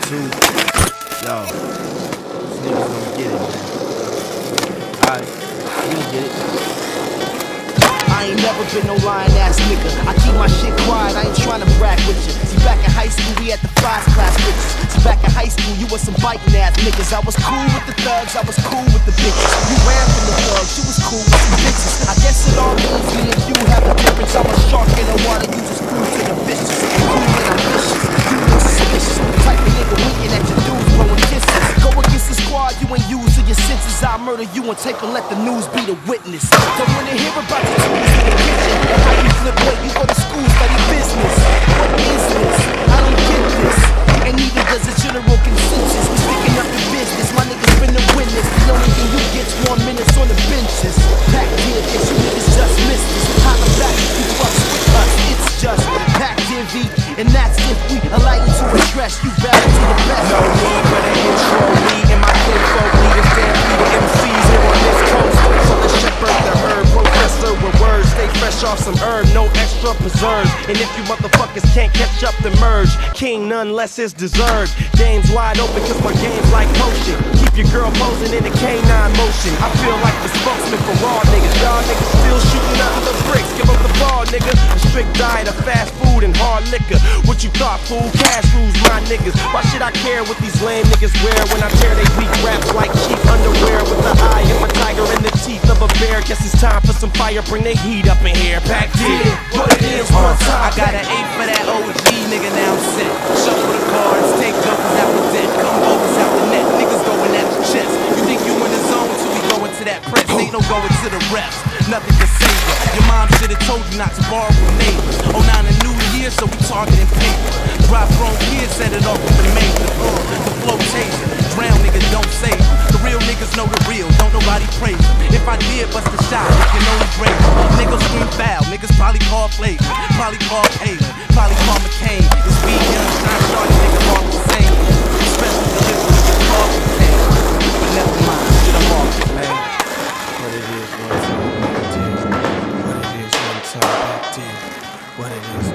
2. Yo, these niggas gonna get it, man. Alright, we gonna get it. I ain't never been no lying ass nigga. I keep my shit quiet, I ain't tryna brag with you. See, back in high school, we had the flies class bitches. See, back in high school, you was some biting ass niggas. I was cool with the thugs, I was cool with the bitches. You ran from the thugs, you was cool with the bitches. I guess it all means me and you have a difference. I'm a shark in the water, you just food to the vicious. Cool and ambitious, you look suspicious. The type of nigga winking at your dudes, blowing kisses. Go against the squad, you ain't using your senses. I'll murder you on tape and let the news be the witness. Don't wanna hear about your tools in the kitchen and how you flip weight. You go to school, study business. What is this? I don't get this. And neither does the general consensus. We sticking up the business. My niggas finna win this. The only thing you get's 1 minute on the benches. Packed in, and you niggas just missed this. Holla back if you fucks with us. It's just packed in V, and that's if we allow you to address you better to the best. No need for the intro. Me and my kinfolk leaders, stampede MCs here on this coast. From the shepherd, the herb professor with words. Stay fresh off some herb, no extra preserves. And if you motherfuckers can't catch up, then merge. King none less is deserved. Game's wide open cause my game's like potion. Keep your girl posing in the K9 motion. I feel like the spokesman for raw niggas. Y'all niggas still shooting under the bricks. Give up the ball, nigga. A strict diet of fast food and hard liquor. What you thought, fool? Cash rules my niggas. Why should I care what these lame niggas wear when I tear they weak raps like cheap underwear with the eye of a tiger and the teeth of a bear? Guess it's time for some fire. Bring they heat up in here. Packed in. What it is, one time. I got an 8 for that OG nigga, now I'm set. Shuffle the cards, take jumpers out the deck. Come overs out the net, niggas going at the chest. You think you in the zone till we go into that press. Ain't no going to the reps, nothing can save ya. Your mom should've told you not to borrow from neighbors. Oh, now the new year, so we targeting paper. Drop grown kids, set it off with the major. The flow taser, drown niggas don't save them. The real niggas know the real, don't nobody praise them. If I did bust a shot, I can only break them. Niggas scream foul, niggas probably call Flavor, probably call Palin, probably call McCain. It's we young, time shorty, niggas all the same. Especially the little niggas call McCain. But never mind, shit I'm off, man. What it is, one time back then. What it is, one time back then. What it is,